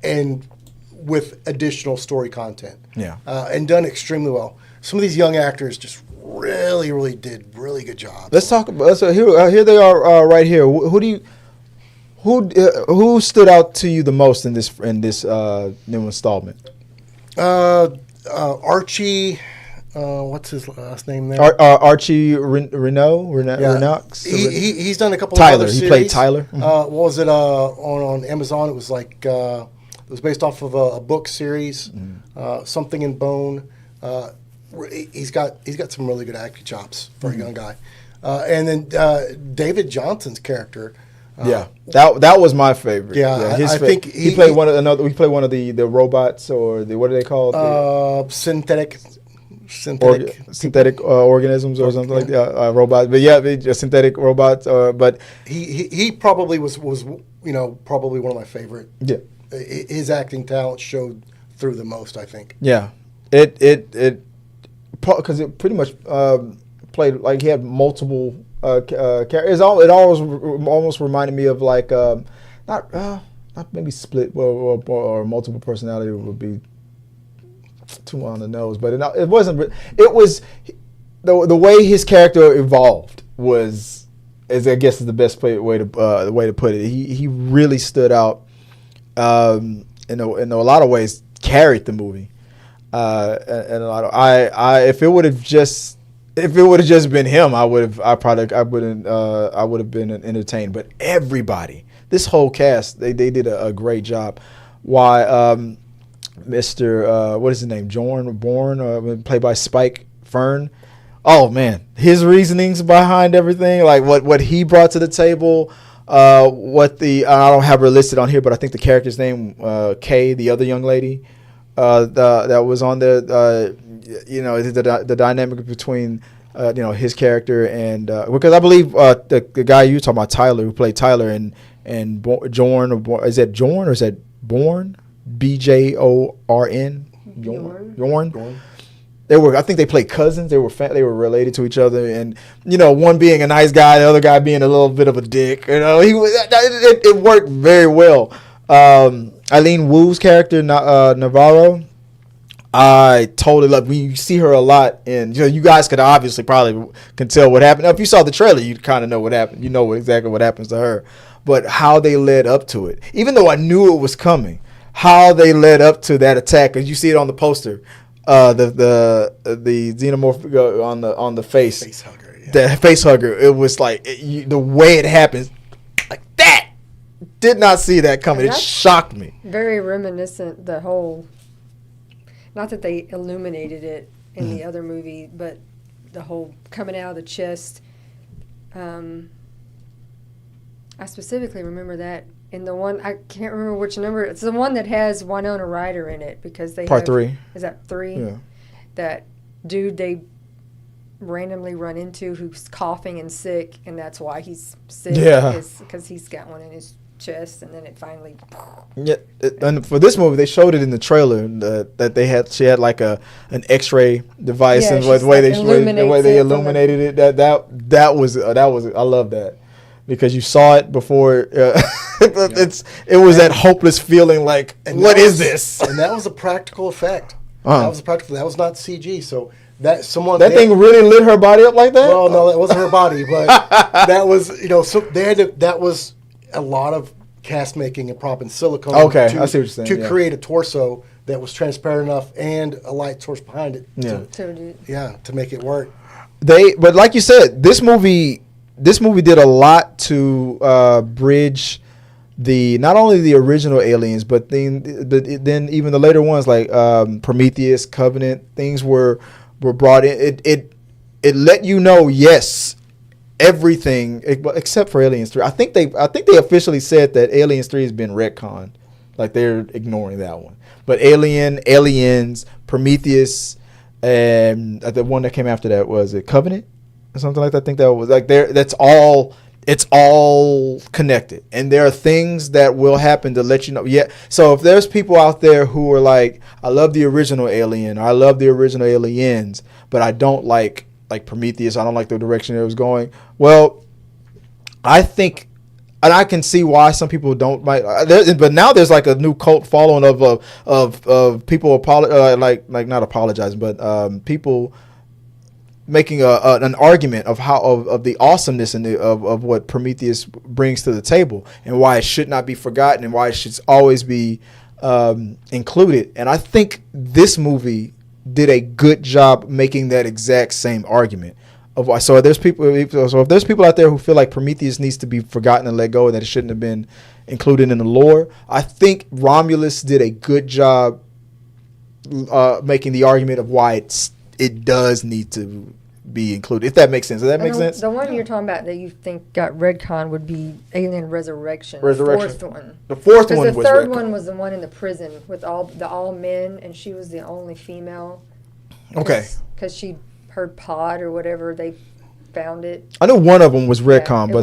and with additional story content. Yeah. And done extremely well. Some of these young actors just really did really good jobs. Let's talk about. So here they are right here. Who stood out to you the most in this new installment? Archie. What's his last name there? Archie Renault. He's done a couple Tyler. of other series. He played Tyler. What was it on Amazon? It was like it was based off of a book series, Something in Bone. He's got some really good acting chops for a young guy. And then David Johnson's character. That was my favorite. I think he played one of the robots, or what are they called? Synthetic organisms or something like that. Robots, but synthetic robots. But he probably was probably one of my favorite. Yeah, his acting talent showed through the most, I think. Yeah, it because it pretty much played like he had multiple characters. It almost reminded me of like not maybe split or multiple personality would be too on the nose, but it wasn't. It was the way his character evolved was, as I guess is the best way to put it. He really stood out. In a lot of ways, carried the movie. And a lot of if it would have just been him, I would have been entertained. But everybody, this whole cast, they did a great job. Why? Mr. What is his name? Bourne, played by Spike Fern. Oh man, his reasonings behind everything, like what he brought to the table. I don't have her listed on here, but I think the character's name, Kay, the other young lady, that was on there. The dynamic between his character and because I believe the guy you talking about, Tyler, who played Tyler, and Jorn, is that Jorn or is that Bourne? Bjorn. Jorn. I think they played cousins. They were related to each other, and one being a nice guy, the other guy being a little bit of a dick. It worked very well. Eileen Wu's character, Navarro, I totally love. You see her a lot, and you guys could obviously probably can tell what happened. Now, if you saw the trailer, you kind of know what happened. You know exactly what happens to her, but how they led up to it, even though I knew it was coming, how they led up to that attack, because you see it on the poster. The xenomorph on the face. Face hugger. Yeah. The face hugger. It was like the way it happens, like that. Did not see that coming. It shocked me. Very reminiscent. The whole, not that they illuminated it in the other movie, but the whole coming out of the chest. I specifically remember that. In the one, I can't remember which number. It's the one that has Winona Ryder in it, because they Part 3. Is that 3? Yeah. That dude they randomly run into who's coughing and sick, and that's why he's sick. Yeah. Because he's got one in his chest, and then it finally. Yeah, and for this movie, they showed it in the trailer that she had like an X-ray device, and the way they illuminated it. That was I love that. Because you saw it before, it was that hopeless feeling like, what is this? And that was a practical effect. Uh-huh. That was not CG. So that thing really lit her body up like that? Well, no, that wasn't her body, but that was so they had to. That was a lot of cast making and prop and silicone. Okay, I see what you're saying. To create a torso that was transparent enough and a light source behind it. Yeah, to make it work. But like you said, this movie did a lot to bridge not only the original aliens, but then even the later ones like Prometheus, Covenant, things were brought in. It let you know, yes, everything except for Aliens 3. I think they officially said that Aliens 3 has been retconned, like they're ignoring that one. But Aliens, Prometheus, and the one that came after that, was it Covenant or something like that? I think that was like there. That's all. It's all connected, and there are things that will happen to let you know. Yeah. So if there's people out there who are like, I love the original Alien, or I love the original Aliens, but I don't like Prometheus, I don't like the direction it was going. Well, I think, and I can see why some people don't like. But now there's like a new cult following of people not apologizing, but people making an argument of how of the awesomeness and of what Prometheus brings to the table, and why it should not be forgotten, and why it should always be included. And I think this movie did a good job making that exact same argument. So if there's people out there who feel like Prometheus needs to be forgotten and let go, and that it shouldn't have been included in the lore, I think Romulus did a good job making the argument of why it does need to be included, if that makes sense. Does that make sense? The one you're talking about that you think got retcon would be Alien Resurrection. The fourth one. The fourth one the was third retcon. one was the one in the prison with all men, and she was the only female. Okay. Because she heard pod or whatever, they found it. I know one of them was retcon, Yeah, but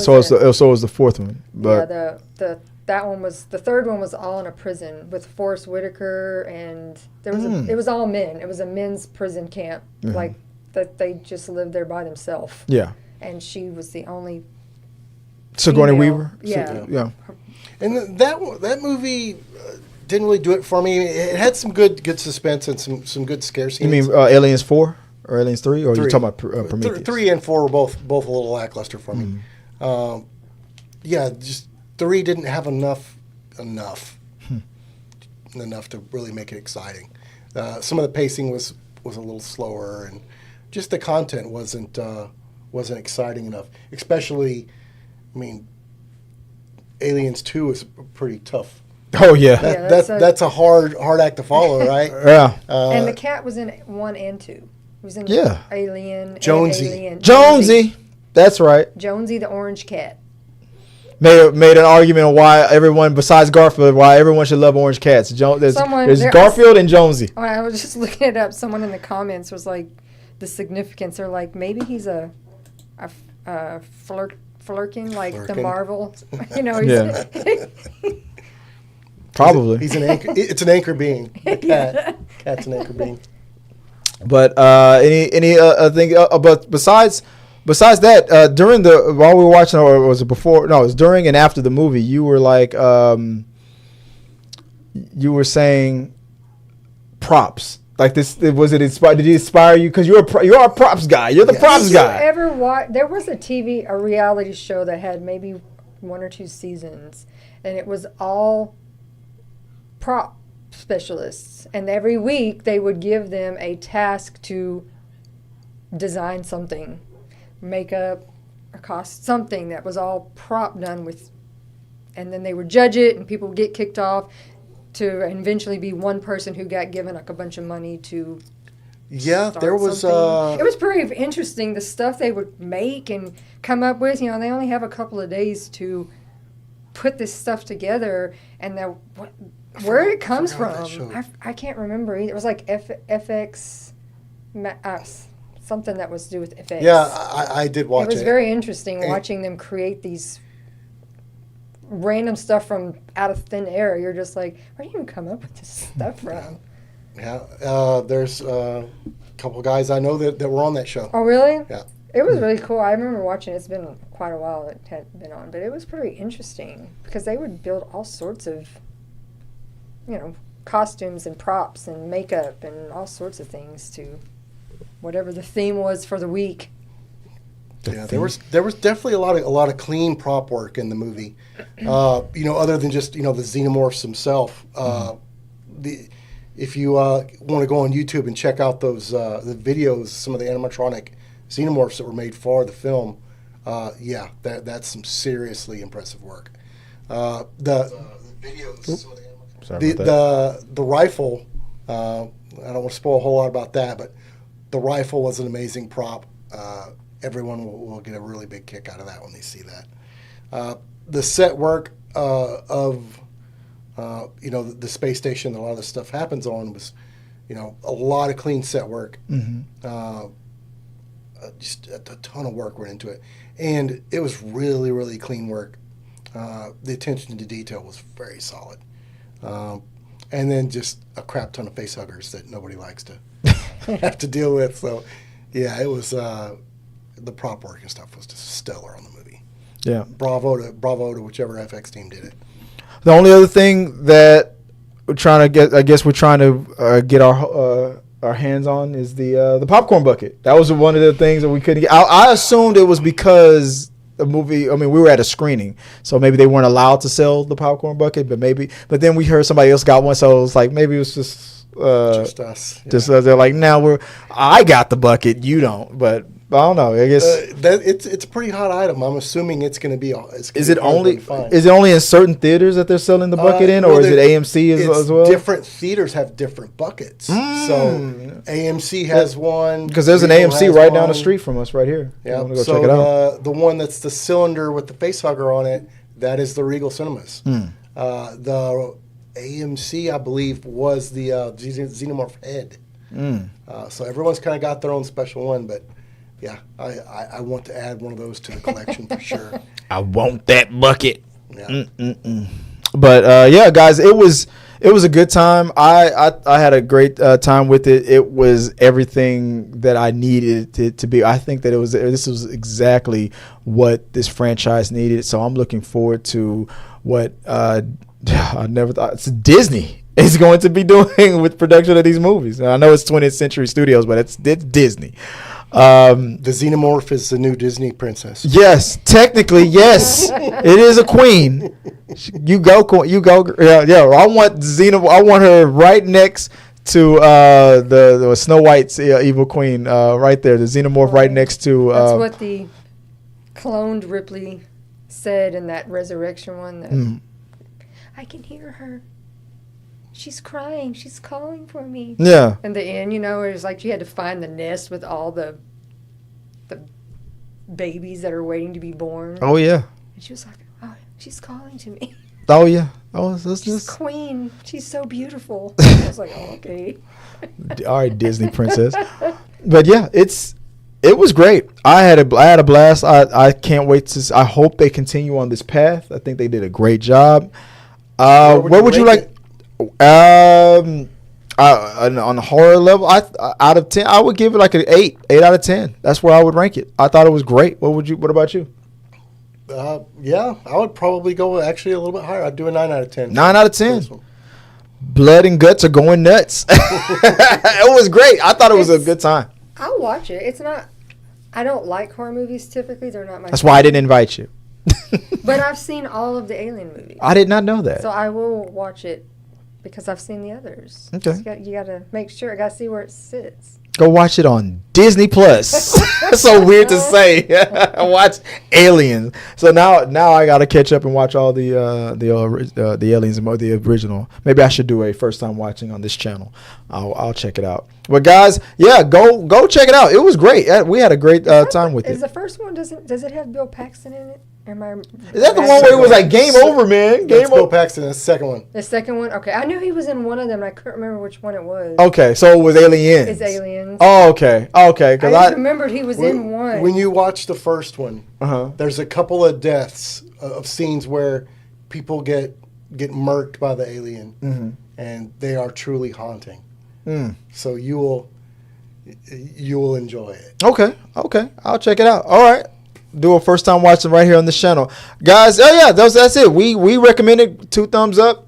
so was the fourth one. But yeah, the third one was all in a prison with Forrest Whitaker, and there was it was all men. It was a men's prison camp, like that they just lived there by themselves. Yeah. And she was the only Sigourney female. Weaver. Yeah. Yeah. And that movie didn't really do it for me. It had some good suspense and some good scare scenes. You mean Aliens 4 or Aliens 3, or are you talking about Prometheus? 3 and 4 were both a little lackluster for me. Yeah, just 3 didn't have enough to really make it exciting. Some of the pacing was a little slower, and just the content wasn't exciting enough. Especially, I mean, Aliens 2 is pretty tough. Oh yeah. That's a hard act to follow, right? Yeah. And the cat was in 1 and 2. He was in Alien. Jonesy. And Alien. Jonesy. That's right. Jonesy the orange cat. Made an argument on why everyone, besides Garfield, why everyone should love orange cats. There's Garfield and Jonesy. When I was just looking it up, someone in the comments was like, the significance. They're like, maybe he's a flirkin, like the Flirkin. Marvel. You know. He's Probably. He's an anchor. It's an anchor being. The cat. Cat's an anchor being. But any thing? But besides that, during while we were watching, or was it before? No, it was during and after the movie. You were like, you were saying props. Like this, did it inspire you? Because you're a props guy. You're the props guy. Did you ever watch? There was a reality show that had maybe 1 or 2 seasons, and it was all prop specialists. And every week they would give them a task to design something, makeup, or cost something that was all prop done with, and then they would judge it, and people would get kicked off. To eventually be one person who got given like a bunch of money to there was it was pretty interesting, the stuff they would make and come up with. You know, they only have a couple of days to put this stuff together, and where it comes from, I can't remember either. It was like FX, something that was to do with FX. Yeah, I did watch it. It was very interesting watching them create these random stuff from out of thin air. You're just like, where do you even come up with this stuff from? Yeah, there's a couple of guys I know that were on that show. Oh, really? Yeah. It was really cool. I remember watching it. It's been quite a while it had been on, but it was pretty interesting because they would build all sorts of, costumes and props and makeup and all sorts of things to whatever the theme was for the week. Yeah, there was definitely a lot of clean prop work in the movie. Other than just the xenomorphs themselves. If you want to go on YouTube and check out those the videos, some of the animatronic xenomorphs that were made for the film, that's some seriously impressive work. The video. Sorry about that. The rifle. I don't want to spoil a whole lot about that, but the rifle was an amazing prop. Everyone will get a really big kick out of that when they see that. The set work of the space station that a lot of this stuff happens on was, a lot of clean set work. Mm-hmm. Just a ton of work went into it, and it was really, really clean work. The attention to detail was very solid, and then just a crap ton of face huggers that nobody likes to have to deal with. So, yeah, it was the prop work and stuff was just stellar on the movie. Yeah, bravo to whichever FX team did it. The only other thing that we're trying to get, I guess we're trying to get our hands on is the popcorn bucket. That was one of the things that we couldn't get. I assumed it was because the movie, we were at a screening, so maybe they weren't allowed to sell the popcorn bucket, but then we heard somebody else got one, so it was like maybe it was just us. Yeah. Just they're like, now I got the bucket, you don't, but I don't know. I guess it's a pretty hot item. I'm assuming it's going to be. Is it only in certain theaters that they're selling the bucket in, or is it AMC as well? Different theaters have different buckets. So AMC has one because there's an AMC right down the street from us, right here. Yeah. Go check it out. The one that's the cylinder with the face hugger on it, that is the Regal Cinemas. The AMC, I believe, was the Xenomorph head. So everyone's kind of got their own special one, but. Yeah, I want to add one of those to the collection for sure. I want that bucket. Yeah. But yeah, guys, it was a good time. I had a great time with it. It was everything that I needed it to be. I think that this was exactly what this franchise needed. So I'm looking forward to what I never thought it's Disney is going to be doing with production of these movies. Now, I know it's 20th Century Studios, but it's Disney. The Xenomorph is the new Disney princess. Yes, technically, yes, it is a queen. You go. Yeah. I want her right next to the Snow White's evil queen, right there. The Xenomorph right next to. That's what the cloned Ripley said in that resurrection one. That I can hear her. She's crying. She's calling for me. Yeah. And the end, it was like she had to find the nest with all the babies that are waiting to be born. Oh, yeah. And she was like, oh, she's calling to me. Oh, yeah. Oh, she's queen. She's so beautiful. I was like, oh, okay. All right, Disney princess. But, yeah, it was great. I had a blast. I can't wait to. I hope they continue on this path. I think they did a great job. Where would you like? On the horror level, out of 10, I would give it like an 8 out of 10. That's where I would rank it. I thought it was great. What about you? Yeah, I would probably go actually a little bit higher. I'd do a 9 out of 10. 9 out of 10. Blood and guts are going nuts. It was great. I thought it was a good time. I'll watch it. It's not. I don't like horror movies typically. They're not my. That's why I didn't invite you. But I've seen all of the Alien movies. I did not know that. So I will watch it. Because I've seen the others. Okay. You got to make sure. I got to see where it sits. Go watch it on Disney Plus. That's so weird to say. Watch Aliens. So now I got to catch up and watch all the Aliens and the original. Maybe I should do a first time watching on this channel. I'll check it out. But guys, yeah, go check it out. It was great. We had a great time with it. Is the first one does it have Bill Paxton in it? Is that the one where it was like game over, man? Game over. Bill Paxton, the second one. The second one? Okay. I knew he was in one of them, and I couldn't remember which one it was. Okay, so it was Aliens. It's Aliens. Oh, okay. Because I remembered he was in one. When you watch the first one, there's a couple of deaths of scenes where people get murked by the alien, and they are truly haunting. So you will enjoy it. Okay. I'll check it out. All right. Do a first time watching right here on this channel, guys. Oh yeah, that's it. We recommend it. 2 thumbs up.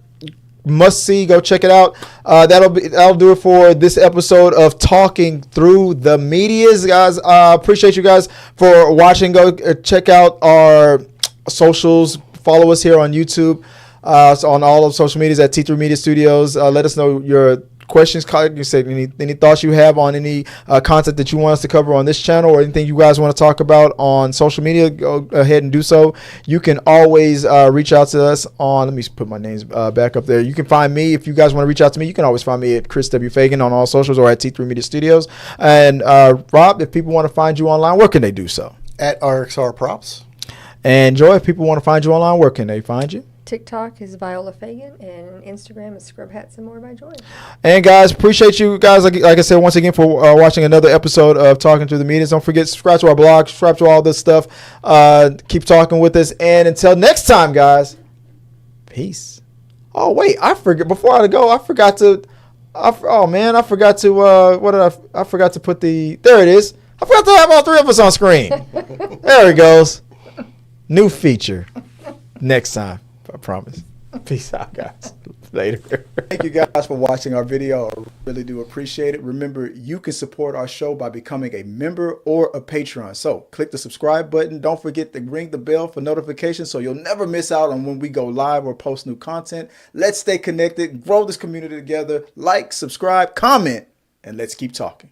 Must see. Go check it out. That'll do it for this episode of Talking Through the Medias, guys. Appreciate you guys for watching. Go check out our socials. Follow us here on YouTube. On all of social medias at T3 Media Studios. Let us know your questions, you said any thoughts you have on any content that you want us to cover on this channel, or anything you guys want to talk about on social media, go ahead and do so. You can always reach out to us on, let me put my names back up there. You can find me, if you guys want to reach out to me, you can always find me at Chris W. Fagan on all socials, or at T3 Media Studios. And Rob, if people want to find you online, where can they do so? At RXR Props. And Joy, if people want to find you online, where can they find you? TikTok is Viola Fagan, and Instagram is Scrub Hats and More by Joy. And guys, appreciate you guys, like I said, once again, for watching another episode of Talking Through the Medias. Don't forget to subscribe to our blog, subscribe to all this stuff. Keep talking with us. And until next time, guys, peace. Oh, wait, I forget. Before I go, I forgot to put there it is. I forgot to have all three of us on screen. There it goes. New feature. Next time. I promise. Peace out, guys. Later. Thank you guys for watching our video. I really do appreciate it. Remember, you can support our show by becoming a member or a patron. So click the subscribe button. Don't forget to ring the bell for notifications so you'll never miss out on when we go live or post new content. Let's stay connected, grow this community together. Like, subscribe, comment, and let's keep talking.